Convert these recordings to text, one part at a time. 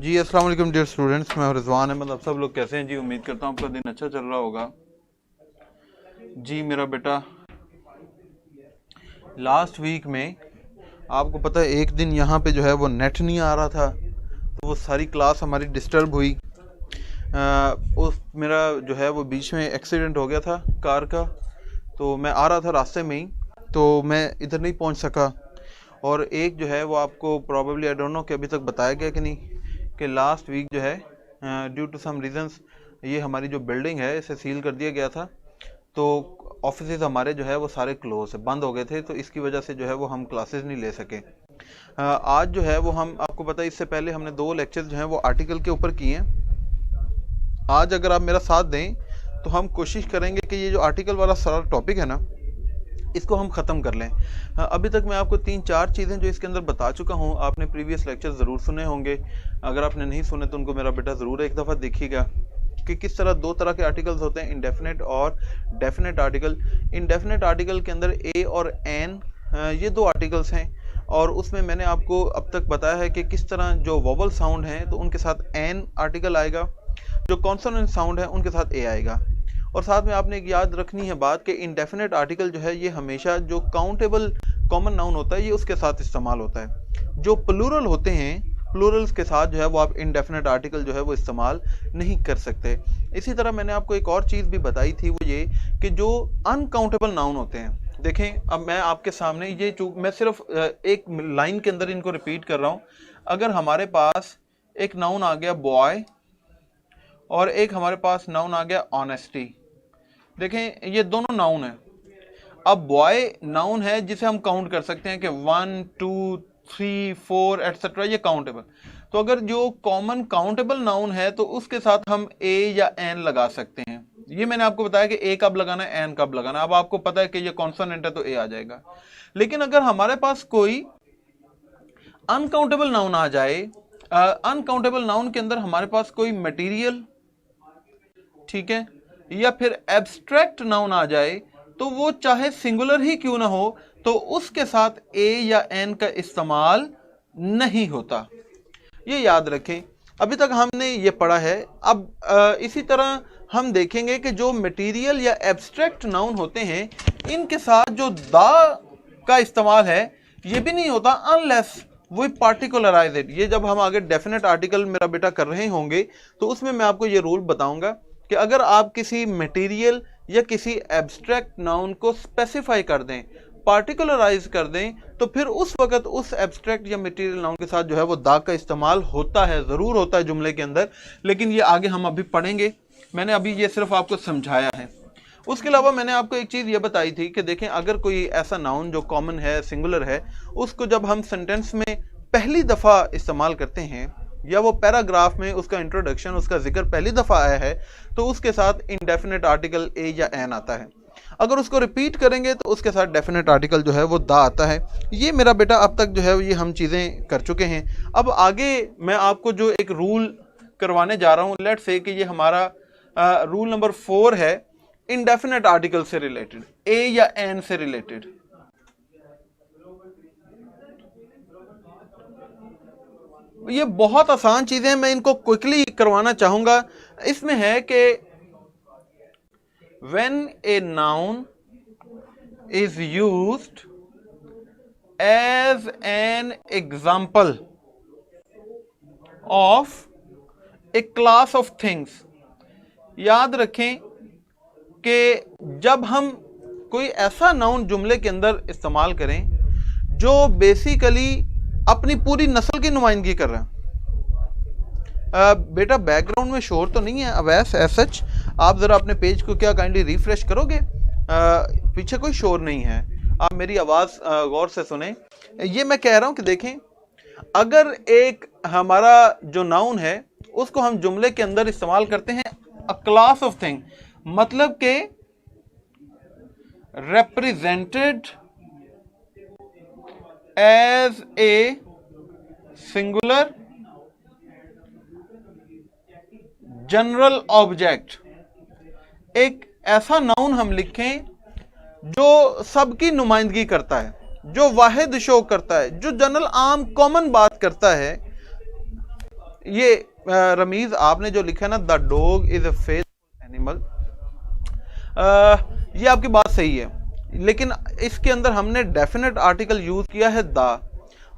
जी अस्सलाम वालेकुम dear students, मैं रिजवान अहमद। आप सब लोग कैसे हैं जी? उम्मीद करता हूँ आपका दिन अच्छा चल रहा होगा। जी मेरा बेटा, लास्ट वीक में आपको पता है एक दिन यहाँ पे जो है वो नेट नहीं आ रहा था, तो वो सारी क्लास हमारी डिस्टर्ब हुई। उस मेरा जो है वो बीच में एक्सीडेंट हो गया था कार का, तो मैं आ रहा था रास्ते में ही, तो मैं इधर नहीं पहुँच सका। और एक जो है वो आपको प्रॉबेबली आई डोंट नो कि अभी तक बताया गया कि नहीं, कि लास्ट वीक जो है ड्यू टू सम रीजंस ये हमारी जो बिल्डिंग है इसे सील कर दिया गया था। तो ऑफिसेज हमारे जो है वो सारे क्लोज बंद हो गए थे, तो इसकी वजह से जो है वो हम क्लासेस नहीं ले सके। आज जो है वो हम आपको पता है इससे पहले हमने 2 लेक्चर्स जो हैं वो आर्टिकल के ऊपर किए हैं। आज अगर आप मेरा साथ दें तो हम कोशिश करेंगे कि ये जो आर्टिकल वाला सारा टॉपिक है ना, इसको हम ख़त्म कर लें। अभी तक मैं आपको 3-4 चीज़ें जो इसके अंदर बता चुका हूँ, आपने प्रीवियस लेक्चर ज़रूर सुने होंगे। अगर आपने नहीं सुने तो उनको मेरा बेटा ज़रूर एक दफ़ा देखिएगा कि किस तरह 2 तरह के आर्टिकल्स होते हैं, इंडेफिनेट और डेफिनेट आर्टिकल। इंडेफिनेट आर्टिकल के अंदर ए और एन ये 2 आर्टिकल्स हैं, और उसमें मैंने आपको अब तक बताया है कि किस तरह जो वोवल साउंड हैं तो उनके साथ एन आर्टिकल आएगा, जो कॉन्सोनेंट साउंड है उनके साथ ए आएगा। और साथ में आपने एक याद रखनी है बात कि इंडेफिनेट आर्टिकल जो है ये हमेशा जो काउंटेबल कॉमन नाउन होता है ये उसके साथ इस्तेमाल होता है। जो प्लूरल होते हैं, प्लूरल्स के साथ जो है वो आप इंडेफिनेट आर्टिकल जो है वो इस्तेमाल नहीं कर सकते। इसी तरह मैंने आपको एक और चीज़ भी बताई थी, वो ये कि जो अनकाउंटेबल नाउन होते हैं, देखें अब मैं आपके सामने ये मैं सिर्फ एक लाइन के अंदर इनको रिपीट कर रहा हूँ। अगर हमारे पास एक नाउन आ गया बॉय और एक हमारे पास नाउन आ गया ऑनेस्टी, देखें ये दोनों नाउन है। अब बॉय नाउन है जिसे हम काउंट कर सकते हैं कि 1 2 3 4 एटसेट्रा, ये काउंटेबल। तो अगर जो कॉमन काउंटेबल नाउन है तो उसके साथ हम ए या एन लगा सकते हैं। ये मैंने आपको बताया कि ए कब लगाना है, एन कब लगाना है। अब आपको पता है कि ये कॉन्सोनेंट है तो ए आ जाएगा। लेकिन अगर हमारे पास कोई अनकाउंटेबल नाउन आ जाए, अनकाउंटेबल नाउन के अंदर हमारे पास कोई मटीरियल, ठीक है, या फिर एब्स्ट्रैक्ट नाउन आ जाए, तो वो चाहे सिंगुलर ही क्यों ना हो तो उसके साथ ए या एन का इस्तेमाल नहीं होता। ये याद रखें, अभी तक हमने ये पढ़ा है। अब इसी तरह हम देखेंगे कि जो मटेरियल या एब्स्ट्रैक्ट नाउन होते हैं इनके साथ जो दा का इस्तेमाल है ये भी नहीं होता अनलेस वो पार्टिकुलराइज इट। ये जब हम आगे डेफिनेट आर्टिकल मेरा बेटा कर रहे होंगे तो उसमें मैं आपको ये रूल बताऊंगा कि अगर आप किसी मटेरियल या किसी एब्स्ट्रैक्ट नाउन को स्पेसिफाई कर दें, पार्टिकुलराइज कर दें, तो फिर उस वक्त उस एब्स्ट्रैक्ट या मटेरियल नाउन के साथ जो है वो दा का इस्तेमाल होता है, ज़रूर होता है जुमले के अंदर। लेकिन ये आगे हम अभी पढ़ेंगे, मैंने अभी ये सिर्फ आपको समझाया है। उसके अलावा मैंने आपको एक चीज़ ये बताई थी कि देखें अगर कोई ऐसा नाउन जो कॉमन है, सिंगुलर है, उसको जब हम सेंटेंस में पहली दफ़ा इस्तेमाल करते हैं या वो पैराग्राफ में उसका इंट्रोडक्शन, उसका जिक्र पहली दफ़ा आया है, तो उसके साथ इंडेफिनेट आर्टिकल ए या एन आता है। अगर उसको रिपीट करेंगे तो उसके साथ डेफिनेट आर्टिकल जो है वो दा आता है। ये मेरा बेटा अब तक जो है ये हम चीज़ें कर चुके हैं। अब आगे मैं आपको जो एक रूल करवाने जा रहा हूँ, लेट्स से कि ये हमारा रूल नंबर 4 है, इंडेफिनेट आर्टिकल से रिलेटेड, ए या एन से रिलेटेड। ये बहुत आसान चीजें, मैं इनको क्विकली करवाना चाहूंगा। इसमें है कि when a noun is used as an example of a class of things, याद रखें कि जब हम कोई ऐसा नाउन जुमले के अंदर इस्तेमाल करें जो बेसिकली अपनी पूरी नस्ल की नुमाइंदगी कर रहा है। बेटा बैकग्राउंड में शोर तो नहीं है अवैस सच? आप ज़रा अपने पेज को क्या काइंडली रिफ्रेश करोगे? पीछे कोई शोर नहीं है, आप मेरी आवाज़ गौर से सुने। ये मैं कह रहा हूँ कि देखें, अगर एक हमारा जो नाउन है उसको हम जुमले के अंदर इस्तेमाल करते हैं अ क्लास ऑफ थिंग, मतलब के represented as a singular general object, एक ऐसा नाउन हम लिखें जो सबकी नुमाइंदगी करता है, जो वाहिद शो करता है, जो जनरल आम कॉमन बात करता है, ये रमीज आपने जो लिखा ना, the dog is a faithful animal, ये आपकी बात सही है, लेकिन इसके अंदर हमने डेफिनेट आर्टिकल यूज किया है द,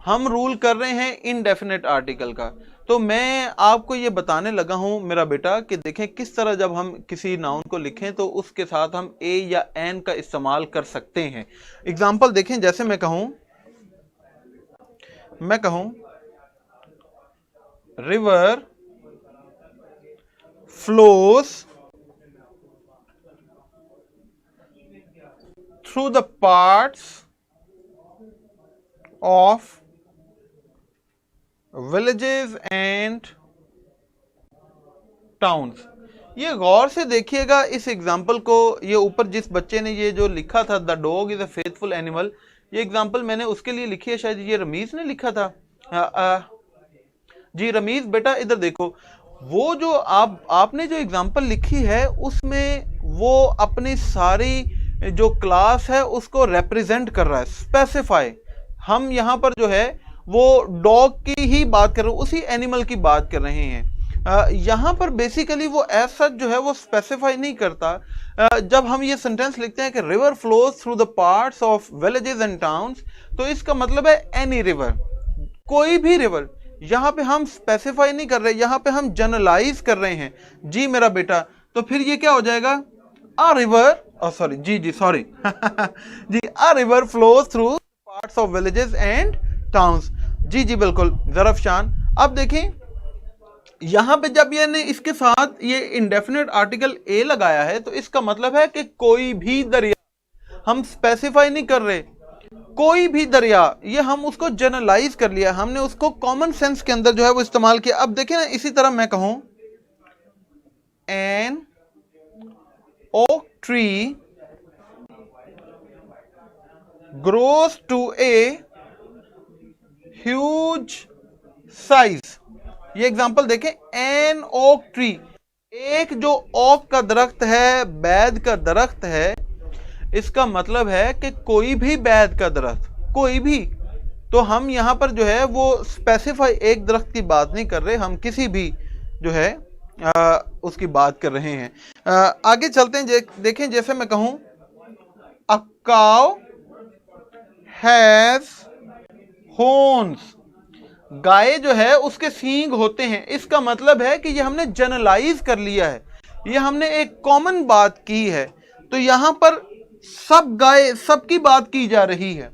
हम रूल कर रहे हैं इनडेफिनेट आर्टिकल का। तो मैं आपको ये बताने लगा हूं मेरा बेटा कि देखें किस तरह जब हम किसी नाउन को लिखें तो उसके साथ हम ए या एन का इस्तेमाल कर सकते हैं। एग्जांपल देखें, जैसे मैं कहूं river flows through the parts of villages and towns. ये गौर से देखिएगा इस एग्जाम्पल को, ये ऊपर जिस बच्चे ने ये जो लिखा था the dog is a faithful animal, ये एग्जाम्पल मैंने उसके लिए लिखी है, शायद ये रमीज ने लिखा था। जी रमीज बेटा इधर देखो, वो जो आपने जो एग्जाम्पल लिखी है उसमें वो अपनी सारी जो क्लास है उसको रिप्रेजेंट कर रहा है, स्पेसिफाई। हम यहाँ पर जो है वो डॉग की ही बात कर रहे हैं, उसी एनिमल की बात कर रहे हैं। यहाँ पर बेसिकली वो एज सच जो है वो स्पेसिफाई नहीं करता। जब हम ये सेंटेंस लिखते हैं कि river flows through the parts of villages and towns, तो इसका मतलब है एनी रिवर, कोई भी रिवर। यहाँ पे हम स्पेसिफाई नहीं कर रहे, यहाँ पे हम जनरलाइज कर रहे हैं। जी मेरा बेटा, तो फिर ये क्या हो जाएगा, अ रिवर, सॉरी जी सॉरी जी, a river flows through parts of villages and towns. जी बिल्कुल ज़रफ़शान। अब देखें यहां पे जब ये ने इसके साथ ये इंडेफिनेट आर्टिकल ए लगाया है तो इसका मतलब है कि कोई भी दरिया, हम स्पेसिफाई नहीं कर रहे, कोई भी दरिया, ये हम उसको जनरलाइज कर लिया, हमने उसको कॉमन सेंस के अंदर जो है वो इस्तेमाल किया। अब देखें ना, इसी तरह मैं कहूं an oak tree grows to a huge size. ये एग्जांपल देखें, एन ओक ट्री, एक जो ओक का दरख्त है, बैद का दरख्त है, इसका मतलब है कि कोई भी बैद का दरख्त, कोई भी। तो हम यहां पर जो है वो स्पेसिफाई एक दरख्त की बात नहीं कर रहे, हम किसी भी जो है उसकी बात कर रहे हैं। आगे चलते हैं, देखें जैसे मैं कहूं अ काउ हैज हॉर्न्स, गाय जो है उसके सींग होते हैं, इसका मतलब है कि ये हमने जनरलाइज कर लिया है, ये हमने एक कॉमन बात की है। तो यहां पर सब गाय, सबकी बात की जा रही है।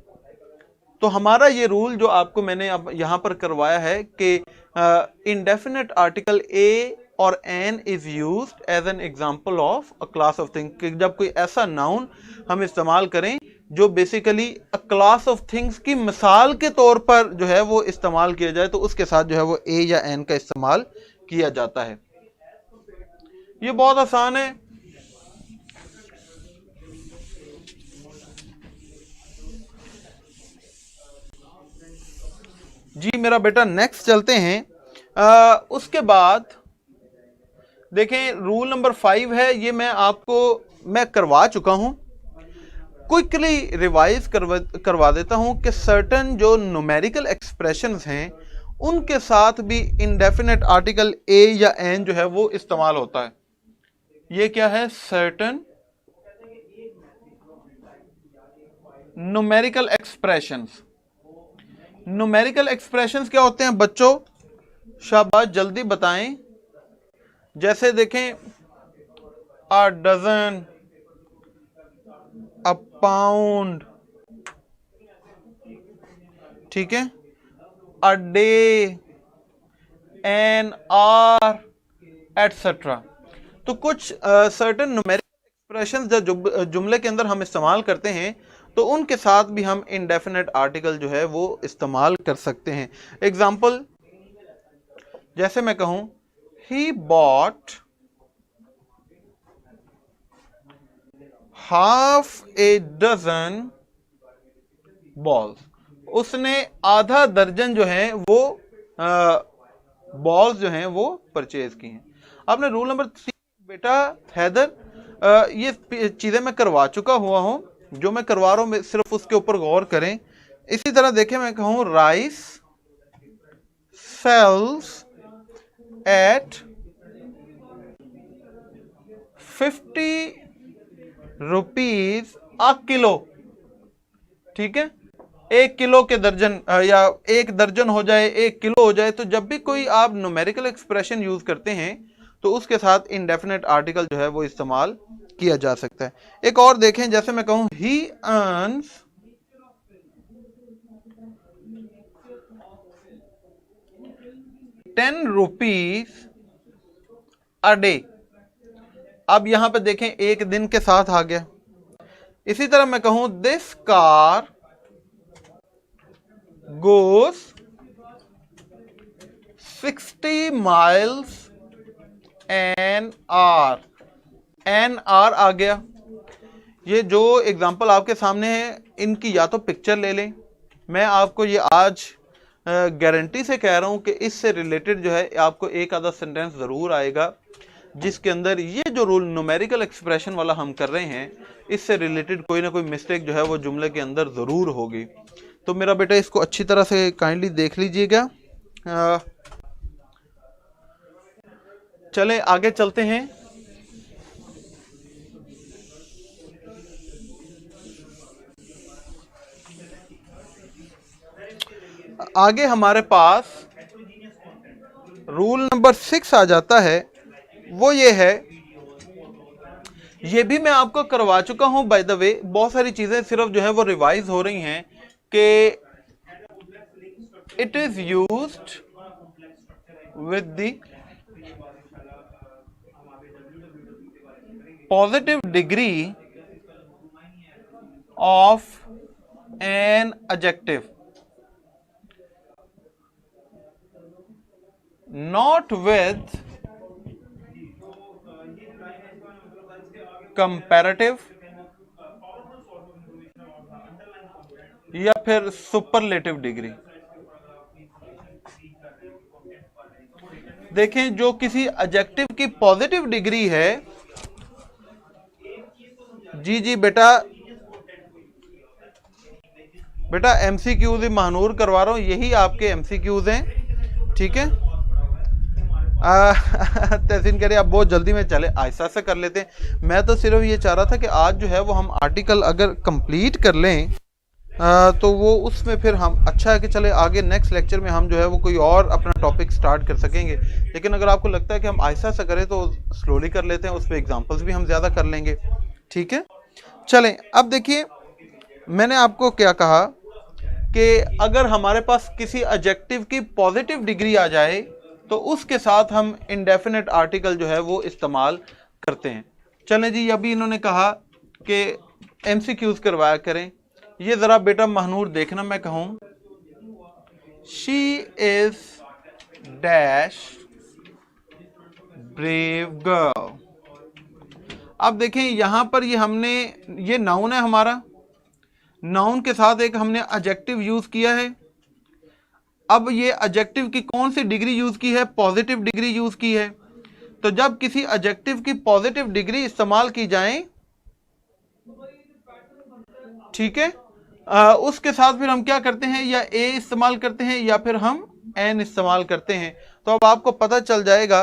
तो हमारा ये रूल जो आपको मैंने अब यहां पर करवाया है कि इंडेफिनेट आर्टिकल ए और an is used as an example of a class of thing, कि जब कोई ऐसा नाउन हम इस्तेमाल करें जो basically a class of things की मिसाल के तौर पर जो है वो इस्तेमाल किया जाए, तो उसके साथ जो है वो ए या एन का इस्तेमाल किया जाता है। ये बहुत आसान है। जी मेरा बेटा नेक्स्ट चलते हैं। उसके बाद देखें रूल नंबर 5 है, ये मैं करवा चुका हूं, क्विकली रिवाइज करवा देता हूं कि सर्टेन जो न्यूमेरिकल एक्सप्रेशंस हैं उनके साथ भी इंडेफिनेट आर्टिकल ए या एन जो है वो इस्तेमाल होता है। ये क्या है, certain numerical expressions. Numerical expressions क्या होते हैं बच्चों, शाबाश जल्दी बताएं। जैसे देखें अ डजन, अ पाउंड, ठीक है, a day, an hour, etcetera. तो कुछ सर्टेन न्यूमेरिकल एक्सप्रेशंस जो जुमले के अंदर हम इस्तेमाल करते हैं, तो उनके साथ भी हम इंडेफिनेट आर्टिकल जो है वो इस्तेमाल कर सकते हैं। एग्जाम्पल जैसे मैं कहूं he bought half a dozen balls, उसने आधा दर्जन जो है वो बॉल्स जो हैं वो परचेज की हैं। आपने रूल नंबर 3 बेटा हैदर, ये चीजें मैं करवा चुका हुआ हूं, जो मैं करवा रहा हूं सिर्फ उसके ऊपर गौर करें। इसी तरह देखें मैं कहूं rice sells at 50 rupees a kilo, ठीक है, 1 किलो के दर्जन या 1 दर्जन हो जाए, 1 किलो हो जाए, तो जब भी कोई आप न्यूमेरिकल एक्सप्रेशन यूज करते हैं तो उसके साथ इंडेफिनेट आर्टिकल जो है वो इस्तेमाल किया जा सकता है। एक और देखें, जैसे मैं कहूं ही अर्न्स 10 रुपीज अ डे। अब यहां पे देखें एक दिन के साथ आ गया। इसी तरह मैं कहूं this car goes 60 miles N R. N R आ गया। ये जो एग्जाम्पल आपके सामने है, इनकी या तो पिक्चर ले लें, मैं आपको ये आज गारंटी से कह रहा हूं कि इससे रिलेटेड जो है आपको एक आधा सेंटेंस जरूर आएगा जिसके अंदर ये जो रूल न्यूमेरिकल एक्सप्रेशन वाला हम कर रहे हैं, इससे रिलेटेड कोई ना कोई मिस्टेक जो है वो जुमले के अंदर जरूर होगी। तो मेरा बेटा इसको अच्छी तरह से काइंडली देख लीजिएगा। चले आगे चलते हैं। आगे हमारे पास रूल नंबर 6 आ जाता है। वो ये है, ये भी मैं आपको करवा चुका हूं बाय द वे, बहुत सारी चीजें सिर्फ जो है वो रिवाइज हो रही हैं कि it is used with the positive degree of an adjective, not with comparative या फिर सुपरलेटिव डिग्री। देखें, जो किसी एडजेक्टिव की पॉजिटिव डिग्री है, जी बेटा एमसीक्यूज महानूर करवा रहा हूं, यही आपके एमसीक्यूज हैं, ठीक है। तहसीन कह रहे आप बहुत जल्दी में, चले आहिस्ता से कर लेते हैं। मैं तो सिर्फ ये चाह रहा था कि आज जो है वो हम आर्टिकल अगर कंप्लीट कर लें तो वो उसमें फिर हम अच्छा है कि चले आगे नेक्स्ट लेक्चर में हम जो है वो कोई और अपना टॉपिक स्टार्ट कर सकेंगे। लेकिन अगर आपको लगता है कि हम आहिस्ता से करें तो स्लोली कर लेते हैं, उस पर एग्जाम्पल्स भी हम ज़्यादा कर लेंगे, ठीक है। चलें, अब देखिए मैंने आपको क्या कहा कि अगर हमारे पास किसी एडजेक्टिव की पॉजिटिव डिग्री आ जाए तो उसके साथ हम इंडेफिनेट आर्टिकल जो है वो इस्तेमाल करते हैं। चलें जी, अभी इन्होंने कहा कि एमसीक्यूज करवाया करें। ये ज़रा बेटा महानूर देखना, मैं कहूँ she is dash brave girl. अब देखें यहां पर ये हमने, ये नाउन है हमारा, नाउन के साथ एक हमने एडजेक्टिव यूज किया है। अब ये एडजेक्टिव की कौन सी डिग्री यूज की है? पॉजिटिव डिग्री यूज की है। तो जब किसी एडजेक्टिव की पॉजिटिव डिग्री इस्तेमाल की जाए, ठीक है, उसके साथ फिर हम क्या करते हैं, या ए इस्तेमाल करते हैं या फिर हम एन इस्तेमाल करते हैं। तो अब आपको पता चल जाएगा।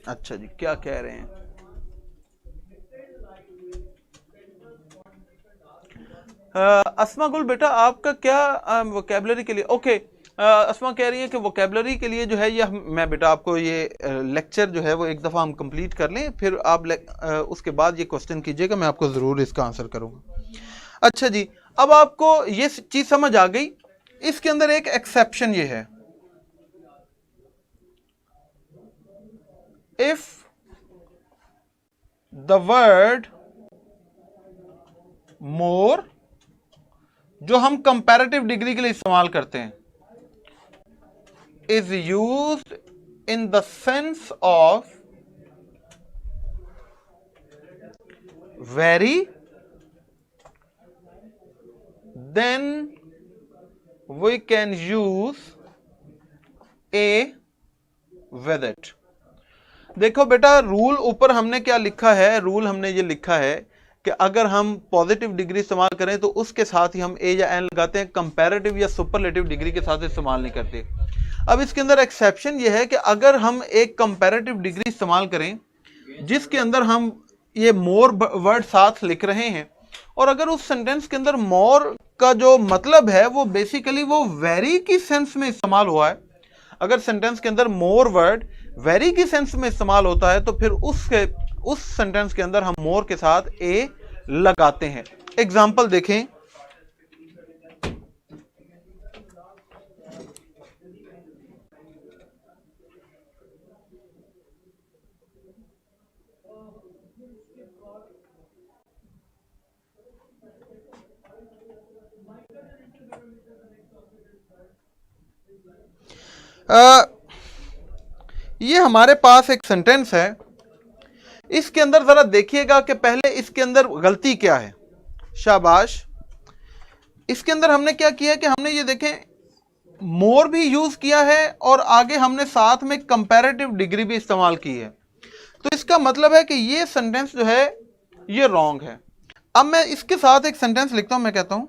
अच्छा जी, क्या कह रहे हैं? अस्मा गुल बेटा आपका क्या वोकैबुलरी के लिए, ओके, अस्मा कह रही है कि वोकैबुलरी के लिए जो है ये मैं बेटा आपको ये लेक्चर जो है वो एक दफ़ा हम कंप्लीट कर लें, फिर आप उसके बाद ये क्वेश्चन कीजिएगा, मैं आपको ज़रूर इसका आंसर करूँगा। अच्छा जी, अब आपको ये चीज़ समझ आ गई। इसके अंदर एक एक्सेप्शन ये है, इफ द वर्ड मोर, जो हम कंपैरेटिव डिग्री के लिए इस्तेमाल करते हैं, is used in the sense of very, then we can use a with it. देखो बेटा, रूल ऊपर हमने क्या लिखा है, रूल हमने ये लिखा है कि अगर हम पॉजिटिव डिग्री इस्तेमाल करें तो उसके साथ ही हम ए या एन लगाते हैं, कंपैरेटिव या सुपरलेटिव डिग्री के साथ इस्तेमाल नहीं करते। अब इसके अंदर एक्सेप्शन ये है कि अगर हम एक कंपैरेटिव डिग्री इस्तेमाल करें जिसके अंदर हम ये मोर वर्ड साथ लिख रहे हैं, और अगर उस सेंटेंस के अंदर मोर का जो मतलब है वो बेसिकली वो वेरी की सेंस में इस्तेमाल हुआ है, अगर सेंटेंस के अंदर मोर वर्ड वेरी की सेंस में इस्तेमाल होता है तो फिर उस सेंटेंस के अंदर हम मोर के साथ ए लगाते हैं। एग्जाम्पल देखें, ये हमारे पास एक सेंटेंस है, इसके अंदर जरा देखिएगा कि पहले इसके अंदर गलती क्या है। शाबाश, इसके अंदर हमने क्या किया कि हमने ये देखें मोर भी यूज किया है और आगे हमने साथ में कंपैरेटिव डिग्री भी इस्तेमाल की है, तो इसका मतलब है कि ये सेंटेंस जो है ये रॉन्ग है। अब मैं इसके साथ एक सेंटेंस लिखता हूं, मैं कहता हूं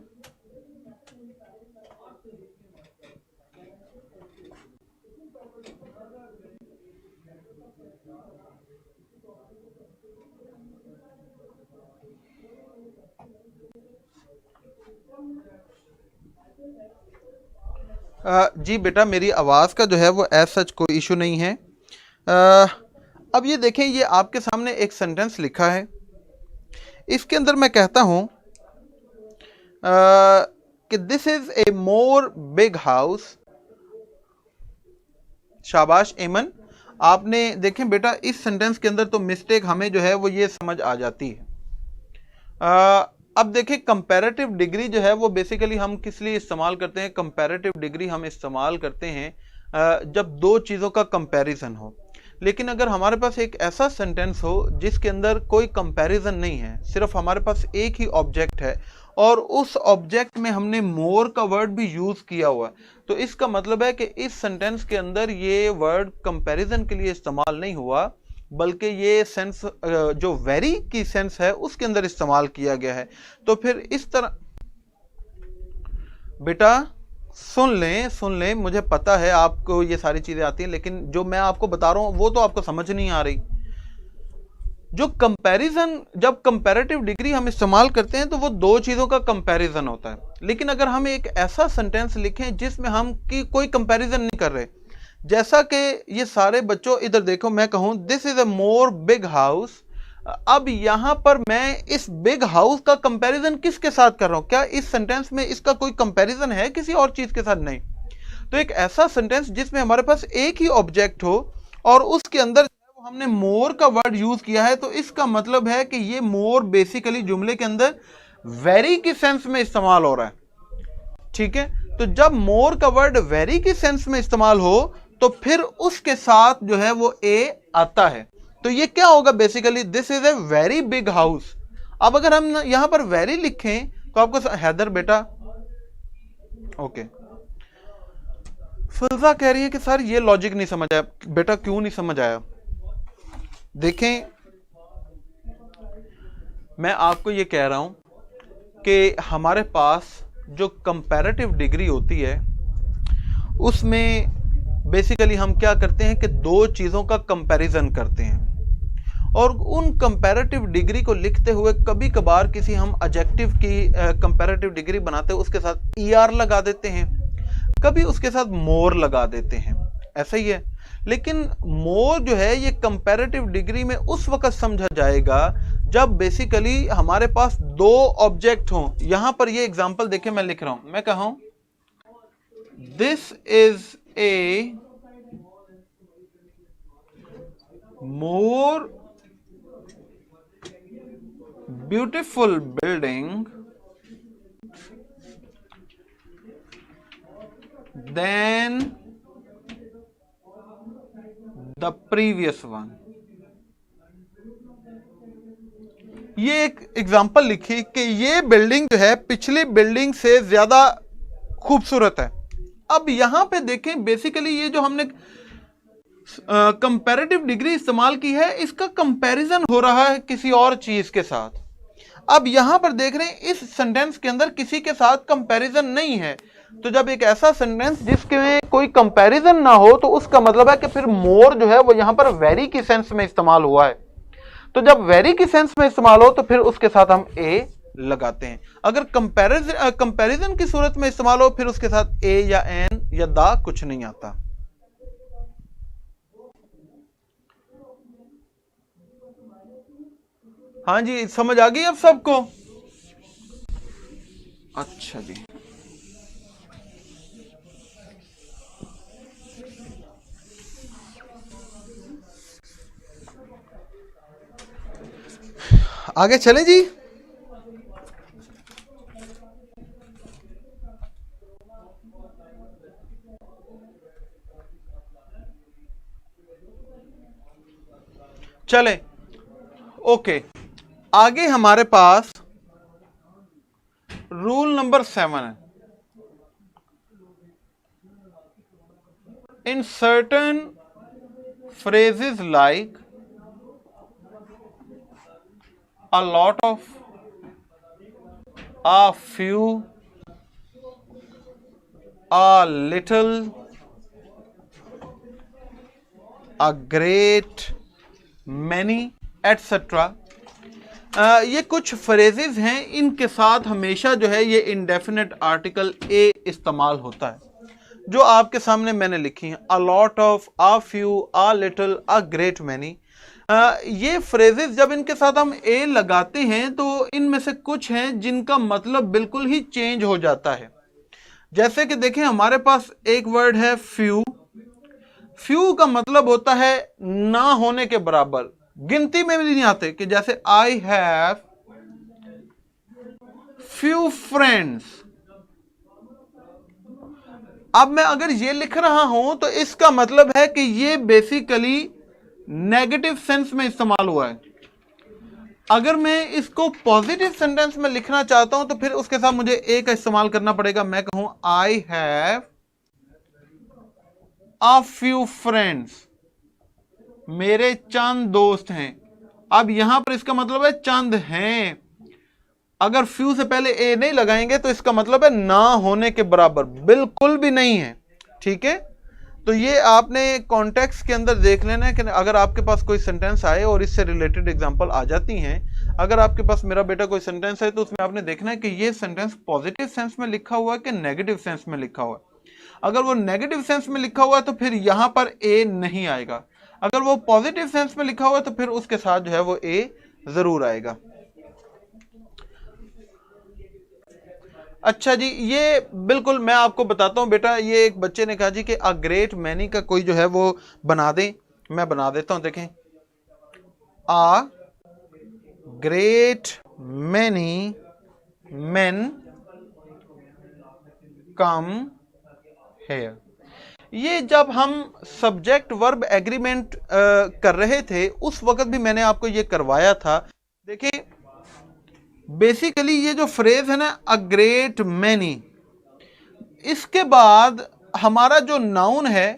जी बेटा, मेरी आवाज़ का जो है वो एज सच कोई इशू नहीं है। अब ये देखें, ये आपके सामने एक सेंटेंस लिखा है, इसके अंदर मैं कहता हूं कि this is a more big house. शाबाश एमन, आपने देखें बेटा इस सेंटेंस के अंदर तो मिस्टेक हमें जो है वो ये समझ आ जाती है। अब देखिए कंपैरेटिव डिग्री जो है वो बेसिकली हम किस लिए इस्तेमाल करते हैं। कंपैरेटिव डिग्री हम इस्तेमाल करते हैं जब दो चीज़ों का कंपैरिजन हो, लेकिन अगर हमारे पास एक ऐसा सेंटेंस हो जिसके अंदर कोई कंपैरिजन नहीं है, सिर्फ हमारे पास एक ही ऑब्जेक्ट है और उस ऑब्जेक्ट में हमने मोर का वर्ड भी यूज़ किया हुआ है, तो इसका मतलब है कि इस सेंटेंस के अंदर ये वर्ड कंपैरिजन के लिए इस्तेमाल नहीं हुआ, बल्कि ये सेंस जो वेरी की सेंस है उसके अंदर इस्तेमाल किया गया है। तो फिर इस तरह बेटा सुन लें, मुझे पता है आपको ये सारी चीजें आती हैं, लेकिन जो मैं आपको बता रहा हूं वो तो आपको समझ नहीं आ रही। जो कंपैरिजन, जब कंपैरेटिव डिग्री हम इस्तेमाल करते हैं तो वो दो चीजों का कंपैरिजन होता है, लेकिन अगर हम एक ऐसा सेंटेंस लिखें जिसमें हम की कोई कंपैरिजन नहीं कर रहे, जैसा कि ये सारे बच्चों इधर देखो, मैं कहूं this is a more big house, अब यहां पर मैं इस बिग हाउस का कंपैरिजन किसके साथ कर रहा हूं? क्या इस सेंटेंस में इसका कोई कंपैरिजन है किसी और चीज के साथ? नहीं। तो एक ऐसा सेंटेंस जिसमें हमारे पास एक ही ऑब्जेक्ट हो और उसके अंदर हमने मोर का वर्ड यूज किया है, तो इसका मतलब है कि ये मोर बेसिकली जुमले के अंदर वेरी की सेंस में इस्तेमाल हो रहा है। ठीक है, तो जब मोर का वर्ड वेरी की सेंस में इस्तेमाल हो तो फिर उसके साथ जो है वो ए आता है, तो ये क्या होगा basically, this is a very big house. अब अगर हम यहां पर वेरी लिखें तो आपको हैदर बेटा, ओके, फिल्जा कह रही है कि सर ये लॉजिक नहीं समझ आया। बेटा क्यों नहीं समझ आया? देखें, मैं आपको ये कह रहा हूं कि हमारे पास जो कंपैरेटिव डिग्री होती है उसमें बेसिकली हम क्या करते हैं कि दो चीज़ों का कंपैरिजन करते हैं, और उन कंपैरेटिव डिग्री को लिखते हुए कभी कभार किसी हम एडजेक्टिव की कंपैरेटिव डिग्री बनाते हैं, उसके साथ ईआर लगा देते हैं, कभी उसके साथ मोर लगा देते हैं, ऐसा ही है। लेकिन मोर जो है ये कंपैरेटिव डिग्री में उस वक्त समझा जाएगा जब बेसिकली हमारे पास दो ऑब्जेक्ट हों। यहां पर ये एग्जांपल देखें, मैं लिख रहा हूं, मैं कहूं this is a more beautiful building than the previous one। ये एक एग्जांपल लिखी कि ये बिल्डिंग जो है पिछली बिल्डिंग से ज्यादा खूबसूरत है। अब यहां पे देखें बेसिकली ये जो हमने कंपैरेटिव डिग्री इस्तेमाल की है, इसका कंपैरिजन हो रहा है किसी और चीज के साथ। अब यहां पर देख रहे हैं इस सेंटेंस के अंदर किसी के साथ कंपैरिजन नहीं है, तो जब एक ऐसा सेंटेंस जिसके में कोई कंपैरिजन ना हो तो उसका मतलब है कि फिर मोर जो है वो यहां पर वेरी की सेंस में इस्तेमाल हुआ है। तो जब वेरी की सेंस में इस्तेमाल हो तो फिर उसके साथ हम ए लगाते हैं। अगर कंपैरिजन की सूरत में इस्तेमाल हो फिर उसके साथ ए या एन या दा कुछ नहीं आता। हाँ जी, समझ आ गई अब सबको? अच्छा जी, आगे चले जी। चले, ओके, आगे हमारे पास रूल नंबर 7 है। In certain phrases like a lot of, a few, a little, a great, many, etc. ये कुछ फ्रेजेस हैं, इनके साथ हमेशा जो है ये इंडेफिनेट आर्टिकल ए इस्तेमाल होता है, जो आपके सामने मैंने लिखी हैं। A lot of, a few, a little, a great many. ये फ्रेजेस जब इनके साथ हम ए लगाते हैं तो इनमें से कुछ हैं जिनका मतलब बिल्कुल ही चेंज हो जाता है। जैसे कि देखें, हमारे पास एक वर्ड है फ्यू। फ्यू का मतलब होता है ना होने के बराबर, गिनती में भी नहीं आते, कि जैसे आई हैव फ्यू फ्रेंड्स। अब मैं अगर ये लिख रहा हूं तो इसका मतलब है कि ये बेसिकली नेगेटिव सेंस में इस्तेमाल हुआ है। अगर मैं इसको पॉजिटिव सेंटेंस में लिखना चाहता हूं तो फिर उसके साथ मुझे ए का इस्तेमाल करना पड़ेगा। मैं कहूं I have a few friends, मेरे चंद दोस्त हैं। अब यहां पर इसका मतलब है चंद हैं। अगर फ्यू से पहले ए नहीं लगाएंगे तो इसका मतलब है ना होने के बराबर, बिल्कुल भी नहीं है। ठीक है, तो ये आपने कॉन्टेक्स्ट के अंदर देख लेना है कि अगर आपके पास कोई सेंटेंस आए और इससे रिलेटेड एग्जांपल आ जाती हैं, अगर आपके पास मेरा बेटा कोई सेंटेंस है तो उसमें आपने देखना है कि ये सेंटेंस पॉजिटिव सेंस में लिखा हुआ है कि नेगेटिव सेंस में लिखा हुआ है। अगर वो नेगेटिव सेंस में लिखा हुआ है तो फिर यहां पर ए नहीं आएगा। अगर वो पॉजिटिव सेंस में लिखा हुआ है तो फिर उसके साथ जो है वो ए जरूर आएगा। अच्छा जी, ये बिल्कुल मैं आपको बताता हूं बेटा। ये एक बच्चे ने कहा जी कि अ ग्रेट मैनी का कोई जो है वो बना दें। मैं बना देता हूं, देखें, a great many main come here. ये जब हम सब्जेक्ट वर्ब एग्रीमेंट कर रहे थे उस वक्त भी मैंने आपको ये करवाया था। देखिए, बेसिकली ये जो फ्रेज है ना, अ ग्रेट मैनी, इसके बाद हमारा जो नाउन है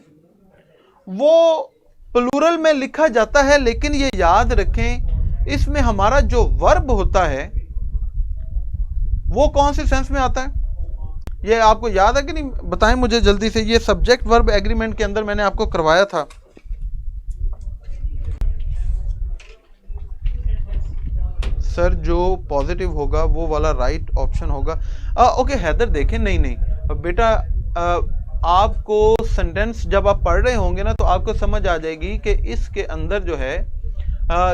वो प्लूरल में लिखा जाता है, लेकिन ये याद रखें इसमें हमारा जो वर्ब होता है वो कौन से सेंस में आता है, ये आपको याद है कि नहीं? बताएं मुझे जल्दी से। ये सब्जेक्ट वर्ब एग्रीमेंट के अंदर मैंने आपको करवाया था। सर, जो पॉजिटिव होगा वो वाला राइट ऑप्शन होगा। ओके हैदर, देखें, नहीं बेटा, आपको सेंटेंस जब आप पढ़ रहे होंगे ना तो आपको समझ आ जाएगी कि इसके अंदर जो है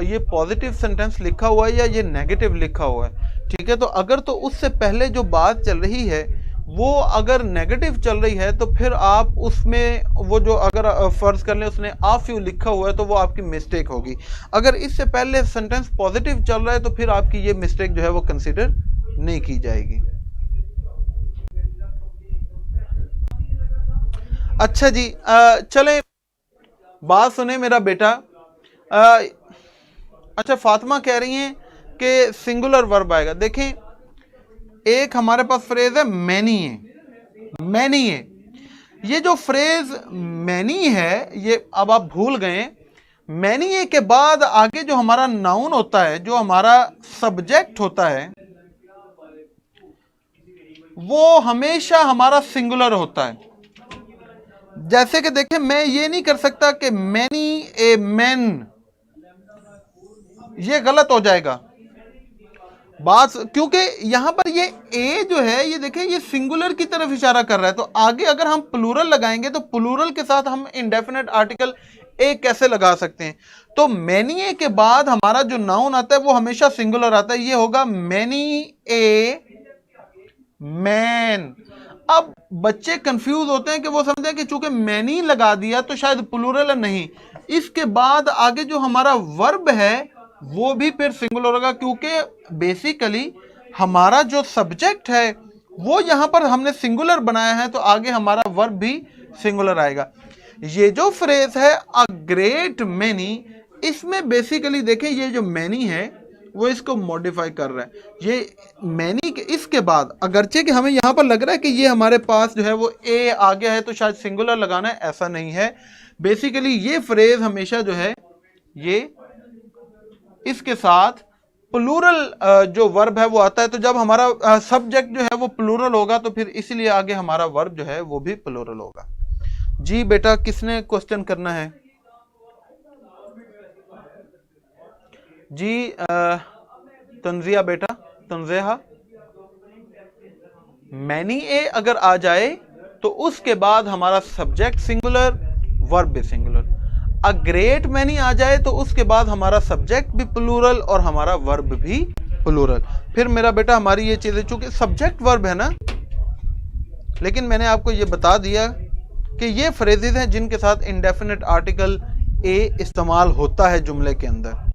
ये पॉजिटिव सेंटेंस लिखा हुआ है या ये नेगेटिव लिखा हुआ है। ठीक है, तो अगर तो उससे पहले जो बात चल रही है वो अगर नेगेटिव चल रही है तो फिर आप उसमें वो जो अगर फर्ज कर लें उसने ऑफ यू लिखा हुआ है तो वो आपकी मिस्टेक होगी। अगर इससे पहले सेंटेंस पॉजिटिव चल रहा है तो फिर आपकी ये मिस्टेक जो है वो कंसीडर नहीं की जाएगी। अच्छा जी, चलें, बात सुने मेरा बेटा। अच्छा, फातिमा कह रही हैं कि सिंगुलर वर्ब आएगा। देखें, एक हमारे पास फ्रेज है मैनी है। ये जो फ्रेज मैनी है ये अब आप भूल गए, मैनी ए के बाद आगे जो हमारा नाउन होता है, जो हमारा सब्जेक्ट होता है, वो हमेशा हमारा सिंगुलर होता है। जैसे कि देखें, मैं ये नहीं कर सकता कि मैनी ए मैन, ये गलत हो जाएगा बात, क्योंकि यहां पर ये ए जो है, ये देखें, ये सिंगुलर की तरफ इशारा कर रहा है। तो आगे अगर हम प्लूरल लगाएंगे तो प्लूरल के साथ हम इंडेफिनेट आर्टिकल ए कैसे लगा सकते हैं? तो मैनी ए के बाद हमारा जो नाउन आता है वो हमेशा सिंगुलर आता है, ये होगा मैनी ए मैन। अब बच्चे कंफ्यूज होते हैं कि वो समझते हैं कि चूंकि मैनी लगा दिया तो शायद प्लूरल है, नहीं। इसके बाद आगे जो हमारा वर्ब है वो भी फिर सिंगुलर होगा, क्योंकि बेसिकली हमारा जो सब्जेक्ट है वो यहां पर हमने सिंगुलर बनाया है, तो आगे हमारा वर्ब भी सिंगुलर आएगा। ये जो फ्रेज है अ ग्रेट मैनी, इसमें बेसिकली देखें ये जो मैनी है वो इसको मॉडिफाई कर रहा है। ये मैनी के इसके बाद, अगरचे कि हमें यहां पर लग रहा है कि ये हमारे पास जो है वो ए आ गया है तो शायद सिंगुलर लगाना है, ऐसा नहीं है। बेसिकली ये फ्रेज हमेशा जो है ये इसके साथ प्लूरल जो वर्ब है वो आता है। तो जब हमारा सब्जेक्ट जो है वो प्लूरल होगा तो फिर इसलिए आगे हमारा वर्ब जो है वो भी प्लूरल होगा। जी बेटा, किसने क्वेश्चन करना है? जी तंजिया बेटा, तंजिया। मैनी ए अगर आ जाए तो उसके बाद हमारा सब्जेक्ट सिंगुलर, वर्ब भी सिंगुलर। अ ग्रेट मैनी आ जाए तो उसके बाद हमारा सब्जेक्ट भी प्लूरल और हमारा वर्ब भी प्लूरल। फिर मेरा बेटा हमारी ये चीजें, चूंकि सब्जेक्ट वर्ब है ना, लेकिन मैंने आपको ये बता दिया कि ये फ्रेजेस हैं जिनके साथ इंडेफिनेट आर्टिकल ए इस्तेमाल होता है जुमले के अंदर।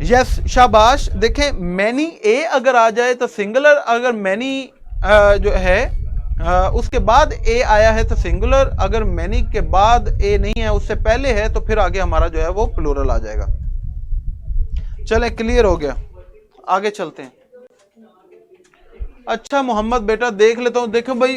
यस, शाबाश। देखें, मैनी ए अगर आ जाए तो सिंगुलर, अगर मैनी जो है उसके बाद ए आया है तो सिंगुलर, अगर मैनी के बाद ए नहीं है, उससे पहले है, तो फिर आगे हमारा जो है वो प्लूरल आ जाएगा। चले, क्लियर हो गया, आगे चलते हैं। अच्छा मोहम्मद बेटा, देख लेता हूं। देखो भाई,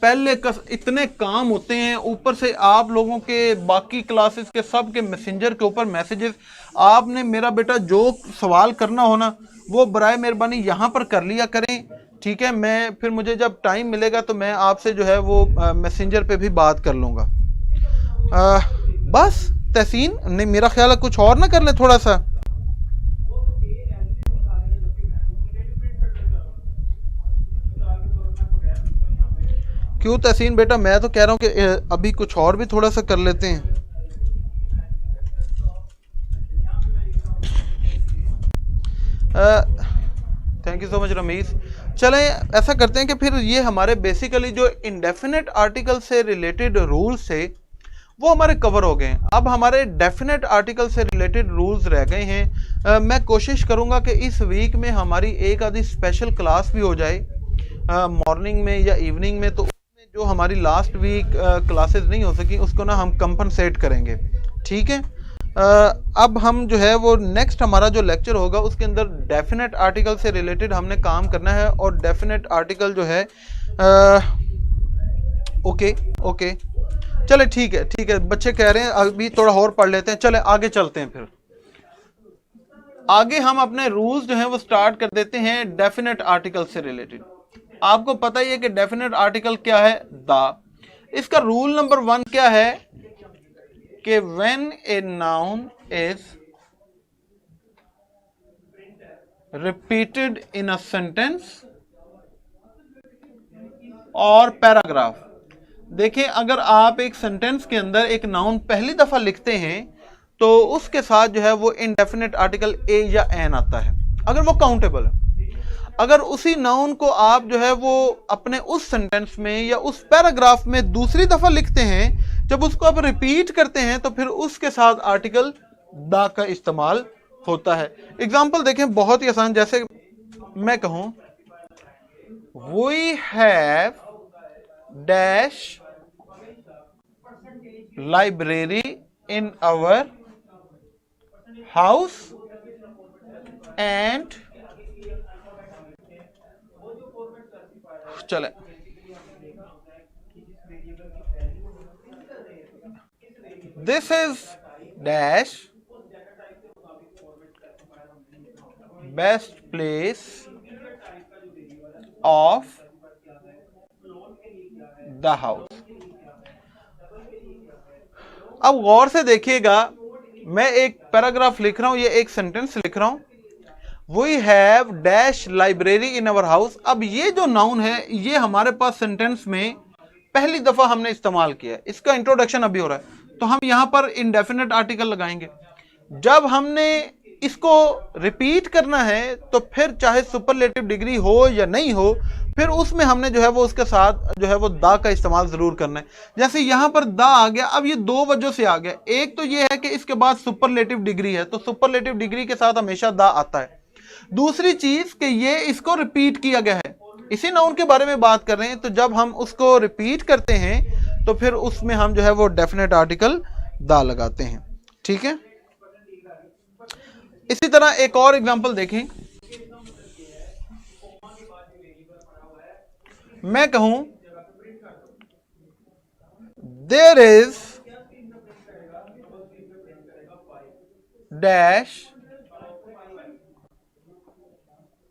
पहले इतने काम होते हैं, ऊपर से आप लोगों के बाकी क्लासेस के सब के मैसेंजर के ऊपर मैसेजेस। आपने मेरा बेटा जो सवाल करना हो ना वो बराए मेहरबानी यहाँ पर कर लिया करें, ठीक है? मैं फिर मुझे जब टाइम मिलेगा तो मैं आपसे जो है वो मैसेंजर पे भी बात कर लूँगा। बस तहसीन, नहीं मेरा ख्याल है कुछ और ना कर ले थोड़ा सा। क्यों तहसीन बेटा, मैं तो कह रहा हूँ कि अभी कुछ और भी थोड़ा सा कर लेते हैं। Thank you so much Ramiz. चलें, ऐसा करते हैं कि फिर ये हमारे बेसिकली जो इंडेफिनेट आर्टिकल से रिलेटेड रूल्स थे वो हमारे कवर हो गए। अब हमारे डेफिनेट आर्टिकल से रिलेटेड रूल्स रह गए हैं। मैं कोशिश करूंगा कि इस वीक में हमारी एक आधी स्पेशल क्लास भी हो जाए मॉर्निंग में या इवनिंग में, तो उसमें जो हमारी लास्ट वीक क्लासेस नहीं हो सकी उसको ना हम कंपनसेट करेंगे, ठीक है? अब हम जो है वो नेक्स्ट हमारा जो लेक्चर होगा उसके अंदर डेफिनेट आर्टिकल से रिलेटेड हमने काम करना है। और डेफिनेट आर्टिकल जो है ओके चले, ठीक है। बच्चे कह रहे हैं अभी थोड़ा और पढ़ लेते हैं, चले आगे चलते हैं। फिर आगे हम अपने रूल्स जो हैं वो स्टार्ट कर देते हैं डेफिनेट आर्टिकल से रिलेटेड। आपको पता ही है कि डेफिनेट आर्टिकल क्या है, द। इसका रूल नंबर 1 क्या है कि when a noun is repeated in a sentence और पैराग्राफ। देखिए, अगर आप एक सेंटेंस के अंदर एक नाउन पहली दफा लिखते हैं तो उसके साथ जो है वो इंडेफिनेट आर्टिकल ए या एन आता है, अगर वो काउंटेबल है। अगर उसी नाउन को आप जो है वो अपने उस सेंटेंस में या उस पैराग्राफ में दूसरी दफा लिखते हैं, जब उसको आप रिपीट करते हैं तो फिर उसके साथ आर्टिकल द का इस्तेमाल होता है। एग्जाम्पल देखें, बहुत ही आसान। जैसे मैं कहूं we have dash library in our house and, चले this is dash best place of the house. अब गौर से देखिएगा, मैं एक पैराग्राफ लिख रहा हूं, ये एक सेंटेंस लिख रहा हूं, we have dash library in our house. अब ये जो नाउन है ये हमारे पास सेंटेंस में पहली दफा हमने इस्तेमाल किया है, इसका इंट्रोडक्शन अभी हो रहा है, तो हम यहां पर इंडेफिनेट आर्टिकल लगाएंगे। जब हमने इसको रिपीट करना है तो फिर चाहे सुपरलेटिव डिग्री हो या नहीं हो, फिर उसमें हमने जो है वो उसके साथ जो है वो दा का इस्तेमाल जरूर करना है। जैसे यहां पर दा आ गया, अब ये दो वजह से आ गया। एक तो ये है कि इसके बाद सुपरलेटिव डिग्री है, तो सुपरलेटिव डिग्री के साथ हमेशा दा आता है। दूसरी चीज कि ये इसको रिपीट किया गया है, इसी नाउन के बारे में बात कर रहे हैं, तो जब हम उसको रिपीट करते हैं तो फिर उसमें हम जो है वो डेफिनेट आर्टिकल दा लगाते हैं। ठीक है, इसी तरह एक और एग्जांपल देखें। मैं कहूं there is dash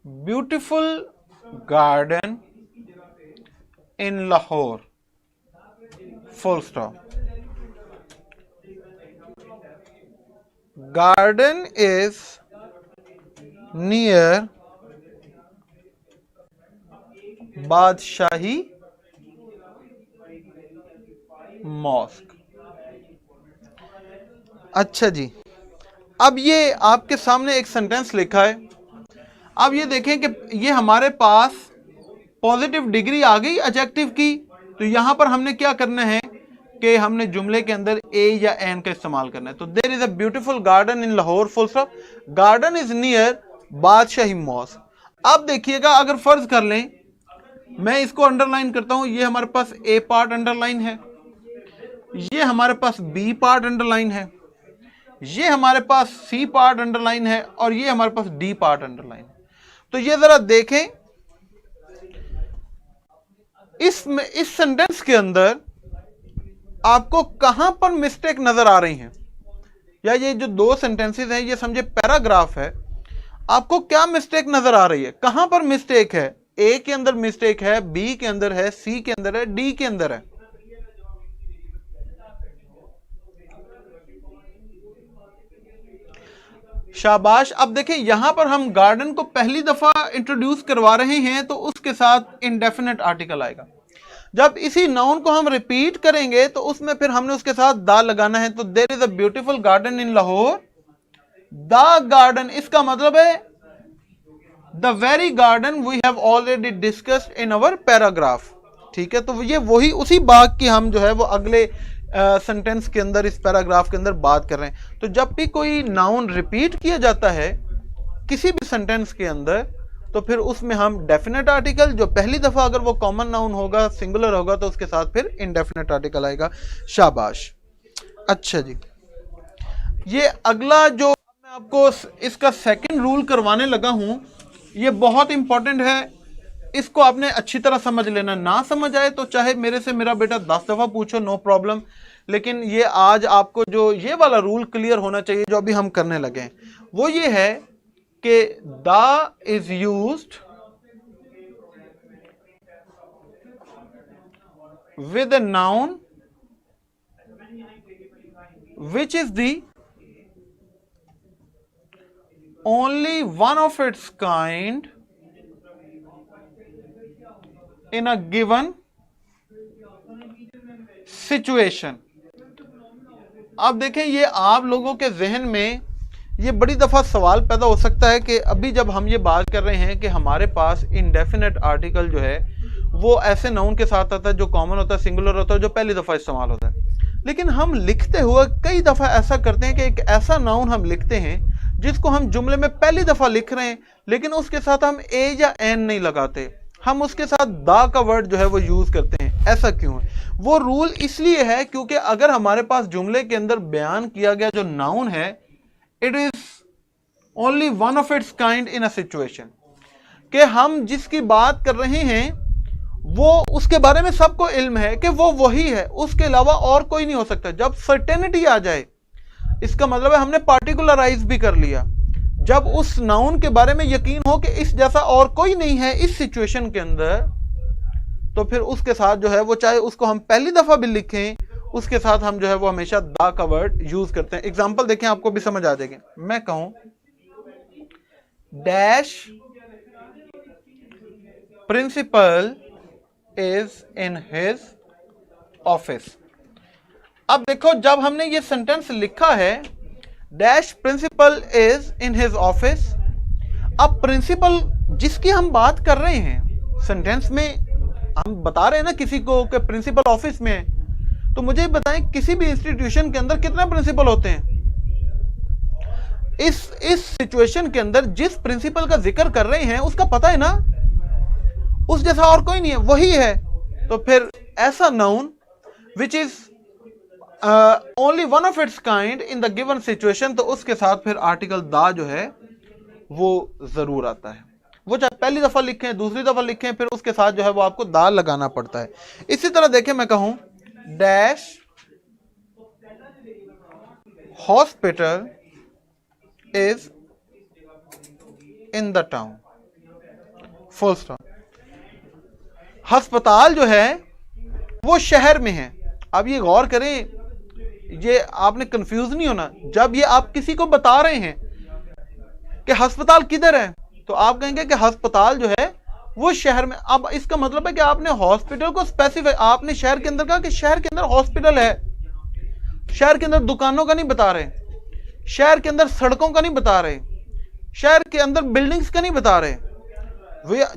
beautiful garden in Lahore, full stop. Garden is near Badshahi mosque. अच्छा जी, अब ये आपके सामने एक सेंटेंस लिखा है। अब ये देखें कि ये हमारे पास पॉजिटिव डिग्री आ गई एडजेक्टिव की, तो यहां पर हमने क्या करना है कि हमने जुमले के अंदर ए या एन का इस्तेमाल करना है। तो there is a beautiful garden in Lahore, full stop, garden is near Badshahi mosque. अब देखिएगा, अगर फर्ज कर लें मैं इसको अंडरलाइन करता हूं, ये हमारे पास ए पार्ट अंडरलाइन है, ये हमारे पास बी पार्ट अंडरलाइन है, ये हमारे पास सी पार्ट अंडरलाइन है, और ये हमारे पास डी पार्ट अंडरलाइन है। तो ये जरा देखें, इस सेंटेंस के अंदर आपको कहां पर मिस्टेक नजर आ रही हैं, या ये जो दो सेंटेंसेस हैं ये समझे पैराग्राफ है, आपको क्या मिस्टेक नजर आ रही है, कहां पर मिस्टेक है? ए के अंदर मिस्टेक है, बी के अंदर है, सी के अंदर है, डी के अंदर है। शाबाश। अब देखें यहां पर हम गार्डन को पहली दफा इंट्रोड्यूस करवा रहे हैं, तो उसके साथ इंडेफिनेट आर्टिकल आएगा। जब इसी नाउन को हम रिपीट करेंगे तो उसमें फिर हमने उसके साथ दा लगाना है। तो there is a beautiful garden in Lahore, the garden, इसका मतलब है the very garden we have already discussed in our paragraph. ठीक है, तो ये वही उसी बात की हम जो है वो अगले सेंटेंस के अंदर, इस पैराग्राफ के अंदर बात कर रहे हैं। तो जब भी कोई नाउन रिपीट किया जाता है किसी भी सेंटेंस के अंदर, तो फिर उसमें हम डेफिनेट आर्टिकल, जो पहली दफा अगर वो कॉमन नाउन होगा, सिंगुलर होगा, तो उसके साथ फिर इंडेफिनेट आर्टिकल आएगा। शाबाश। अच्छा जी, ये अगला जो मैं आपको इसका सेकंड रूल करवाने लगा हूं, ये बहुत इंपॉर्टेंट है, इसको आपने अच्छी तरह समझ लेना। ना समझ आए तो चाहे मेरे से मेरा बेटा 10 दफा पूछो, नो प्रॉब्लम, लेकिन ये आज आपको जो ये वाला रूल क्लियर होना चाहिए जो अभी हम करने लगे हैं, वो ये है कि the is used with a noun which is the only one of its kind in a given situation। अब देखें, ये आप लोगों के जहन में ये बड़ी दफा सवाल पैदा हो सकता है कि अभी जब हम ये बात कर रहे हैं कि हमारे पास इंडेफिनेट आर्टिकल जो है वो ऐसे नाउन के साथ आता है जो कॉमन होता है, सिंगुलर होता है, जो पहली दफा इस्तेमाल होता है, लेकिन हम लिखते हुए कई दफा ऐसा करते हैं कि एक ऐसा नाउन हम लिखते हैं जिसको हम जुमले में पहली दफा लिख रहे हैं, लेकिन उसके साथ हम ए या एन नहीं लगाते, हम उसके साथ दा का वर्ड जो है वो यूज करते हैं। ऐसा क्यों है? वो रूल इसलिए है क्योंकि अगर हमारे पास जुमले के अंदर बयान किया गया जो नाउन है, it is only one of its kind in a situation, कि हम जिसकी बात कर रहे हैं वो उसके बारे में सबको इल्म है कि वो वही है, उसके अलावा और कोई नहीं हो सकता। जब सर्टेनिटी आ जाए, इसका मतलब है हमने पार्टिकुलराइज भी कर लिया। जब उस नाउन के बारे में यकीन हो कि इस जैसा और कोई नहीं है इस सिचुएशन के अंदर, तो फिर उसके साथ जो है वो, चाहे उसको हम पहली दफा भी लिखें, उसके साथ हम जो है वो हमेशा दा का वर्ड यूज करते हैं। एग्जांपल देखें, आपको भी समझ आ जाएगी। मैं कहूं dash principal is in his office. अब देखो, जब हमने ये सेंटेंस लिखा है dash principal is in his office, अब प्रिंसिपल जिसकी हम बात कर रहे हैं, सेंटेंस में हम बता रहे हैं ना किसी को कि प्रिंसिपल ऑफिस में है, तो मुझे बताएं किसी भी इंस्टीट्यूशन के अंदर कितने प्रिंसिपल होते हैं? इस सिचुएशन के अंदर जिस प्रिंसिपल का जिक्र कर रहे हैं उसका पता है ना, उस जैसा और कोई नहीं है, वही है। तो फिर ऐसा noun which is only one of its kind in the given situation, तो उसके साथ फिर आर्टिकल दा जो है वो जरूर आता है। वो चाहे पहली दफा लिखें, दूसरी दफा लिखें, फिर उसके साथ जो है वो आपको दा लगाना पड़ता है। इसी तरह देखें, मैं कहूं dash hospital is in the town, full stop. अस्पताल जो है वो शहर में है। अब ये गौर करें, ये आपने कंफ्यूज नहीं होना। जब ये आप किसी को बता रहे हैं कि अस्पताल किधर है, तो आप कहेंगे कि अस्पताल जो है वो शहर में। अब इसका मतलब है कि आपने हॉस्पिटल को स्पेसिफाई, आपने शहर के अंदर कहा कि शहर के अंदर हॉस्पिटल है। शहर के अंदर दुकानों का नहीं बता रहे, शहर के अंदर सड़कों का नहीं बता रहे, शहर के अंदर बिल्डिंग्स का नहीं बता रहे।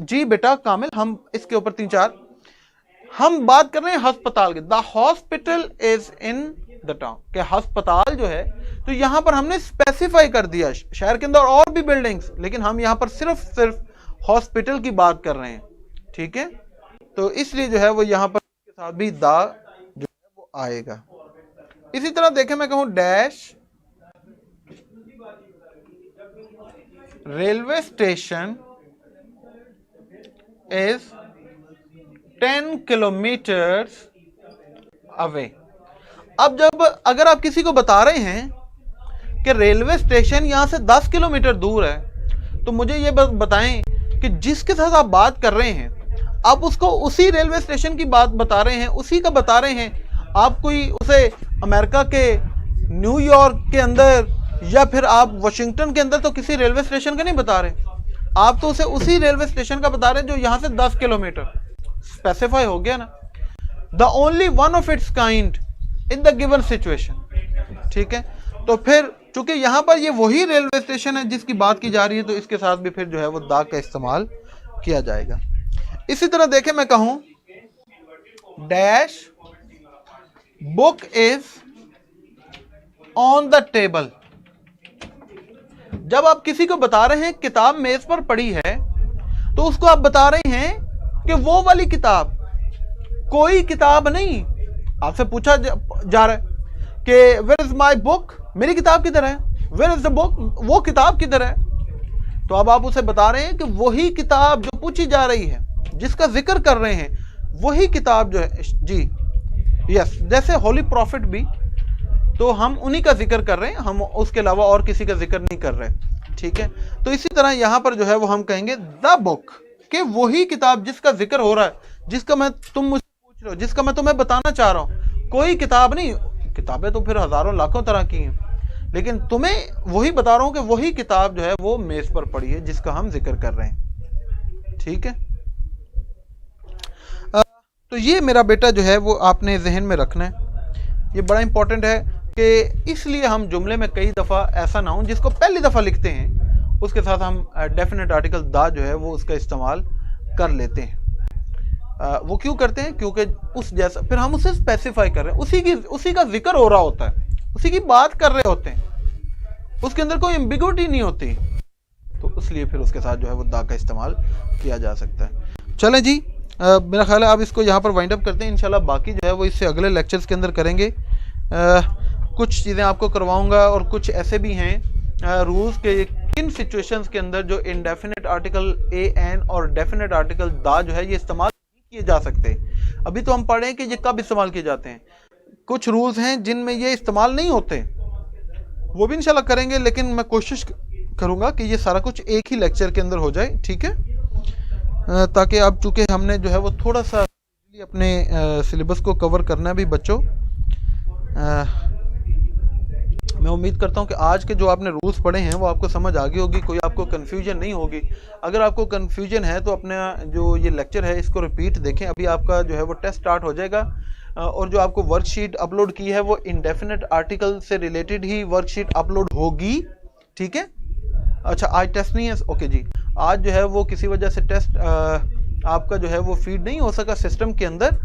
जी बेटा कामिल, हम इसके ऊपर 3-4 हम बात कर रहे हैं अस्पताल की। The hospital is in the town, के अस्पताल जो है, तो यहां पर हमने स्पेसिफाई कर दिया शहर के अंदर और भी बिल्डिंग्स, लेकिन हम यहां पर सिर्फ हॉस्पिटल की बात कर रहे हैं। ठीक है, तो इसलिए जो है वो यहां पर के साथ भी दा जो है वो आएगा। इसी तरह देखें, मैं कहूं dash railway station is 10 kilometers away। अब जब अगर आप किसी को बता रहे हैं कि रेलवे स्टेशन यहां से 10 किलोमीटर दूर है, तो मुझे ये बताएं कि जिसके साथ आप बात कर रहे हैं आप उसको उसी रेलवे स्टेशन की बात बता रहे हैं, उसी का बता रहे हैं। आप कोई उसे अमेरिका के न्यूयॉर्क के अंदर या फिर आप वाशिंगटन के अंदर तो किसी रेलवे स्टेशन का नहीं बता रहे, आप तो उसे उसी रेलवे स्टेशन का बता रहे हैं जो यहां से 10 किलोमीटर। स्पेसिफाई हो गया ना, the only one of its kind in the given situation. ठीक है, तो फिर चूंकि यहां पर ये वही रेलवे स्टेशन है जिसकी बात की जा रही है, तो इसके साथ भी फिर जो है वो दा का इस्तेमाल किया जाएगा। इसी तरह देखें, मैं कहूं dash book is on the table. जब आप किसी को बता रहे हैं किताब मेज पर पड़ी है, तो उसको आप बता रहे हैं कि वो वाली किताब, कोई किताब नहीं। आपसे पूछा जा रहा है कि वेयर इज माई बुक, मेरी किताब किधर है, वेयर इज द बुक, वो किताब किधर है। तो अब आप उसे बता रहे हैं कि वही किताब जो पूछी जा रही है, जिसका जिक्र कर रहे हैं, वही किताब जो है। जी यस, जैसे होली प्रॉफिट भी, तो हम उन्हीं का जिक्र कर रहे हैं, हम उसके अलावा और किसी का जिक्र नहीं कर रहे। ठीक है, तो इसी तरह यहां पर जो है वो हम कहेंगे द बुक, कि वही किताब जिसका जिक्र हो रहा है, जिसका मैं तुम मुझसे पूछ रहे हो, जिसका मैं तुम्हें बताना चाह रहा हूं। कोई किताब नहीं, किताबें तो फिर हजारों लाखों तरह की हैं, लेकिन तुम्हें वही बता रहा हूं कि वही किताब जो है वो मेज पर पड़ी है जिसका हम जिक्र कर रहे हैं। ठीक है, तो ये मेरा बेटा जो है वो आपने जहन में रखना है, ये बड़ा इंपॉर्टेंट है कि इसलिए हम जुमले में कई दफ़ा ऐसा नाउन जिसको पहली दफ़ा लिखते हैं उसके साथ हम डेफिनेट आर्टिकल दा जो है वो उसका इस्तेमाल कर लेते हैं। वो क्यों करते हैं? क्योंकि उस जैसा फिर हम उसे स्पेसिफाई कर रहे हैं, उसी का जिक्र हो रहा होता है, उसी की बात कर रहे होते हैं, उसके अंदर कोई एम्बिग्युइटी नहीं होती, तो इसलिए फिर उसके साथ जो है वो दा का इस्तेमाल किया जा सकता है। चलें जी, मेरा ख्याल है आप इसको यहाँ पर वाइंड अप करते हैं। इंशाल्लाह बाकी जो है वो इससे अगले लेक्चर्स के अंदर करेंगे। कुछ चीज़ें आपको करवाऊंगा और कुछ ऐसे भी हैं रूल्स के किन सिचुएशंस के अंदर जो इनडेफिनेट आर्टिकल ए एन और डेफिनेट आर्टिकल दा जो है ये इस्तेमाल किए जा सकते। अभी तो हम पढ़ रहे हैं कि ये कब इस्तेमाल किए जाते हैं। कुछ रूल्स हैं जिनमें ये इस्तेमाल नहीं होते, वो भी इंशाल्लाह करेंगे, लेकिन मैं कोशिश करूंगा कि ये सारा कुछ एक ही लेक्चर के अंदर हो जाए, ठीक है। ताकि अब चूंकि हमने जो है वो थोड़ा सा अपने सिलेबस को कवर करना है भी बच्चों। मैं उम्मीद करता हूं कि आज के जो आपने रूल्स पढ़े हैं वो आपको समझ आ गई होगी, कोई आपको कन्फ्यूजन नहीं होगी। अगर आपको कन्फ्यूजन है तो अपना जो ये लेक्चर है इसको रिपीट देखें। अभी आपका जो है वो टेस्ट स्टार्ट हो जाएगा, और जो आपको वर्कशीट अपलोड की है वो इंडेफिनेट आर्टिकल से रिलेटेड ही वर्कशीट अपलोड होगी, ठीक है। अच्छा, आज टेस्ट नहीं है, ओके जी। आज जो है वो किसी वजह से टेस्ट आपका जो है वो फीड नहीं हो सका सिस्टम के अंदर,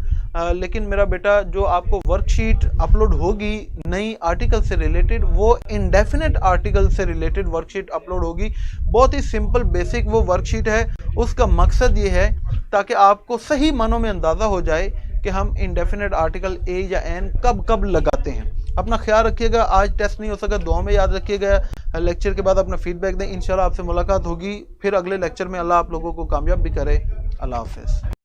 लेकिन मेरा बेटा जो आपको वर्कशीट अपलोड होगी नई आर्टिकल से रिलेटेड, वो इंडेफिनेट आर्टिकल से रिलेटेड वर्कशीट अपलोड होगी। बहुत ही सिंपल बेसिक वो वर्कशीट है। उसका मकसद ये है ताकि आपको सही मानों में अंदाज़ा हो जाए कि हम इंडेफिनेट आर्टिकल ए या एन कब कब लगाते हैं। अपना ख्याल रखिएगा, आज टेस्ट नहीं हो सका, दुआ में याद रखिएगा। लेक्चर के बाद अपना फीडबैक दें, इंशाल्लाह आपसे मुलाकात होगी फिर अगले लेक्चर में। अल्लाह आप लोगों को कामयाब भी करे। अल्लाह हाफ़िज़।